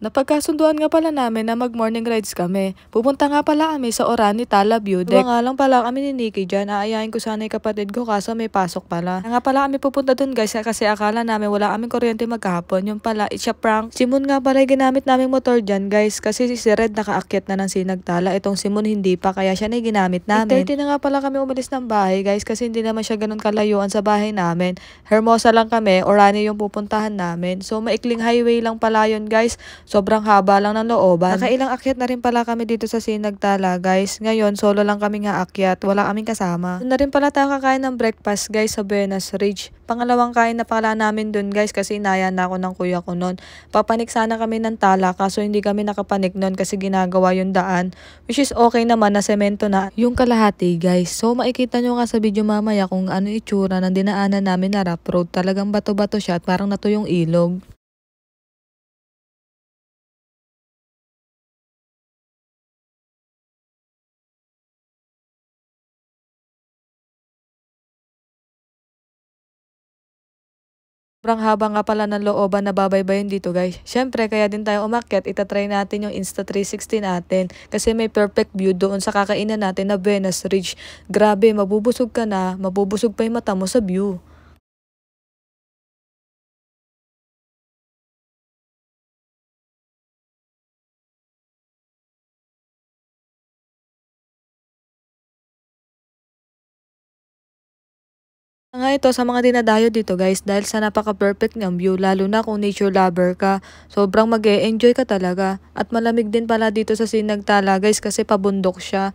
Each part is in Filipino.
Napagkasunduan nga pala namin na mag-morning rides kami. Pupunta nga pala kami sa Orani, Tala View Deck. Diba nga lang pala kami ni Nikki dyan, aayain ko sana yung kapatid ko kaso may pasok pala. Nga pala kami pupunta dun guys kasi akala namin wala kaming kuryente maghapon. Yung pala, it's a prank. Si Moon nga pala yung ginamit naming motor dyan guys kasi si Red nakaakyat na ng Sinagtala. Itong si Moon hindi pa kaya siya na yung ginamit namin. 8:30 na nga pala kami umalis ng bahay guys kasi hindi naman siya ganun kalayuan sa bahay namin. Hermosa lang kami, Orani yung pupuntahan namin. So maikling highway lang pala yun guys. Sobrang haba lang ng looban. Nakailang akyat na rin pala kami dito sa Sinagtala guys. Ngayon, solo lang kami nga akyat. Wala kaming kasama. Doon na rin pala tayo kakain ng breakfast guys sa Buenas Ridge. Pangalawang kain na pala namin dun guys kasi inaya na ako ng kuya ko nun. Papanik sana kami ng Tala kaso hindi kami nakapanik nun kasi ginagawa yung daan. Which is okay naman na semento na yung kalahati guys. So makikita nyo nga sa video mamaya kung ano itsura ng dinaanan namin na rough road. Talagang bato-bato siya at parang nato yung ilog. Sobrang haba nga pala ng looban na babaybayin dito guys. Syempre, kaya din tayo umakyat, itatry natin yung Insta360 natin. Kasi may perfect view doon sa kakainan natin na Buenas Ridge. Grabe, mabubusog ka na, mabubusog pa yung mata mo sa view. Nga ito sa mga dinadayo dito guys dahil sa napaka-perfect ng view lalo na kung nature lover ka. Sobrang mag-e-enjoy ka talaga. At malamig din pala dito sa Sinagtala guys kasi pabundok siya.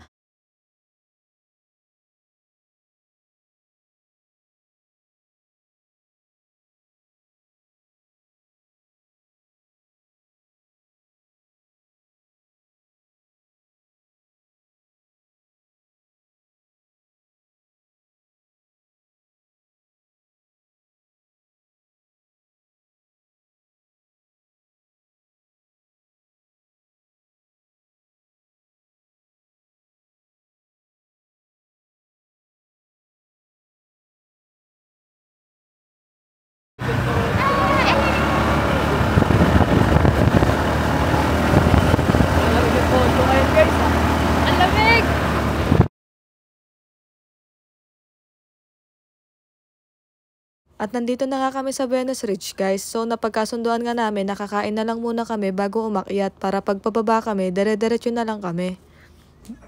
At nandito na nga kami sa Buenos Ridge guys. So napagkasunduan nga namin nakakain na lang muna kami bago umakyat para pagpababa kami dire-diretso na lang kami.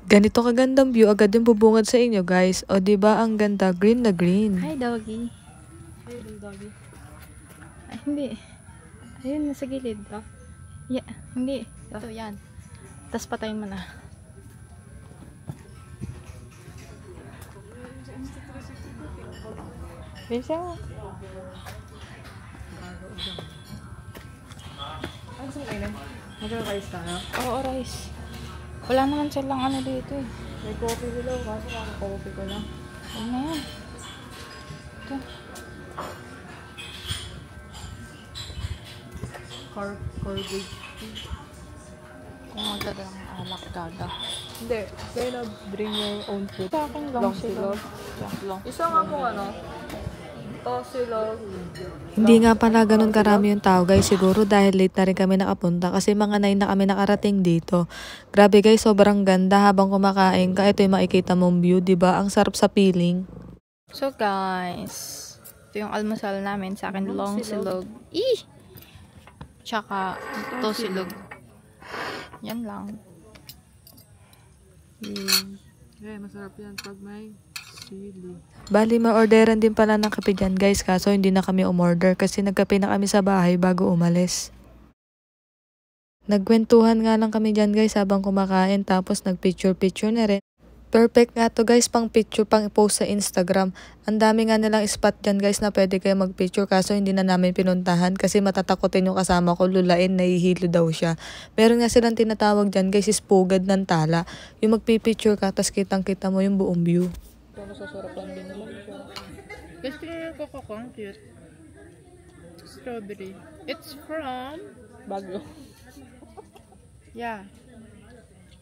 Ganito kagandang view agad yung bubungad sa inyo guys. O diba ang ganda, green na green. Hi doggy. Hi doggy. Ay, hindi. Ayun, nasa gilid. Yeah, hindi. Ito, yan. Tapos patayin mo na. Bisa. Ano sa kainin? Magkakais ka na? Oo, rice. Wala naman silang ano dito eh. May coffee nila kaso kaka-coffee ko lang. Ano na yan? Ito. Garbage. Kung magdadalang alak gaga. Hindi. Kaya na bring your own food. Sa akin lang sila. Long. Isa nga po ano? Sila. Hindi nga pala ganun karami yung tao guys. Siguro dahil late na rin kami nakapunta kasi mga 9 na kami nakarating dito. Grabe guys, sobrang ganda habang kumakain ka. Ito yung makikita mong view, 'di ba? Ang sarap sa feeling. So guys, ito yung almusal namin. Sa akin long silog. Tsaka ito silog. Yan lang. Masarap yan pag may sili. Bali, ma-orderan din pala ng kape dyan guys. Kaso hindi na kami umorder kasi nagkape na kami sa bahay bago umalis. Nagkwentuhan nga lang kami dyan guys habang kumakain tapos nagpicture-picture na rin. Perfect nga to guys pang picture pang i-post sa Instagram. Ang dami nga nilang spot dyan guys na pwede kayo magpicture kaso hindi na namin pinuntahan kasi matatakotin yung kasama ko lulain nahihilo daw siya. Meron nga silang tinatawag dyan guys is pugad ng Tala. Yung magpipicture ka tas kitang kita mo yung buong view. Ito nasasarapan din naman siya. Gusto nyo cute. Strawberry. It's from Bago. yeah.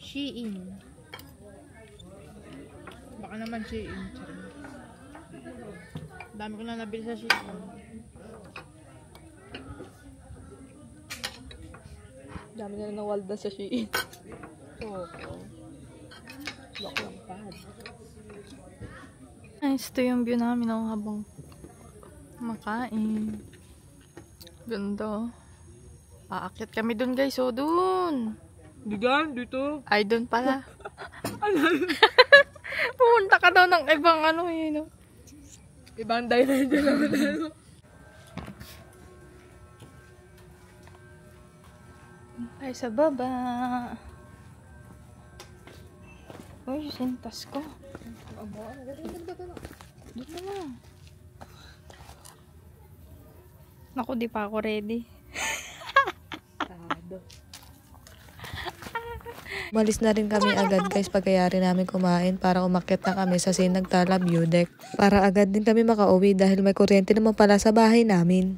Shein. Baka naman Shein. Dami ko na nabili sa Shein. Dami na ng walda sa Shein. Oo. Lock lang pad. Nice, ito yung view namin habang makain. Ganda. Aakyat kami dun guys, so dun. Diyan, dito. Ay, dun pala. Pumunta ka daw ng ibang ano eh, no? Ibang diner dyan naman. Ay, sa baba. Uy, sintas ko. Dito na. Naku, di pa ako ready. Umalis na rin kami agad guys pagkayari namin kumain para umakyat na kami sa Sinagtala View Deck. Para agad din kami makauwi dahil may kuryente naman pala sa bahay namin.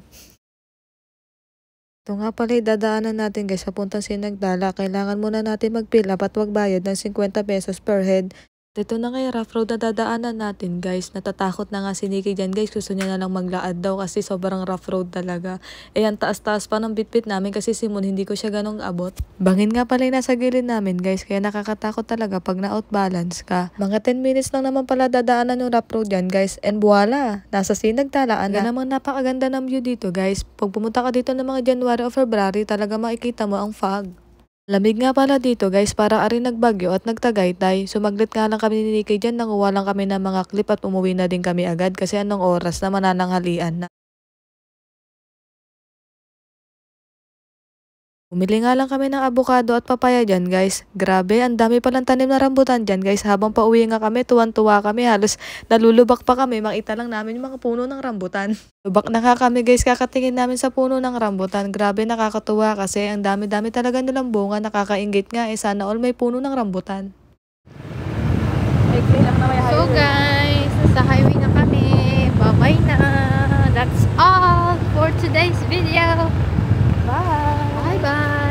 Ito nga pala dadaanan natin guys sa puntang Sinagtala. Kailangan muna natin mag-fill up at magbayad ng 50 pesos per head. Dito na kaya rough road na dadaanan natin guys. Natatakot na nga si Nikki dyan guys. Gusto niya na lang maglaad daw kasi sobrang rough road talaga. Eh ang taas-taas pa ng bitbit namin kasi simon hindi ko siya ganong abot. Bangin nga pala yung nasa gilid namin guys. Kaya nakakatakot talaga pag na-outbalance ka. Mga 10 minutes lang naman pala dadaanan yung rough road dyan guys. And voila! Nasa Sinagtalaan na. Namang napakaganda ng view dito guys. Pag pumunta ka dito ng mga January o February talaga makikita mo ang fog. Lamig nga pala dito guys, para arin nagbagyo at nagtagaytay. Sumaglit nga lang kami ni Nikki dyan, nanguha lang kami ng mga clip at umuwi na din kami agad kasi anong oras na manananghalian na. Umili nga lang kami ng avocado at papaya dyan guys. Grabe, ang dami palang tanim na rambutan dyan guys. Habang pauwi nga kami, tuwan-tuwa kami. Halos nalulubak pa kami. Makita lang namin yung mga puno ng rambutan. Lubak na nga kami guys, kakatingin namin sa puno ng rambutan. Grabe, nakakatuwa kasi ang dami-dami talaga nilang bunga. Nakakaingit nga sana all may puno ng rambutan. So guys, nasa highway na kami. Bye-bye na. That's all for today's video. Bye! Bye-bye!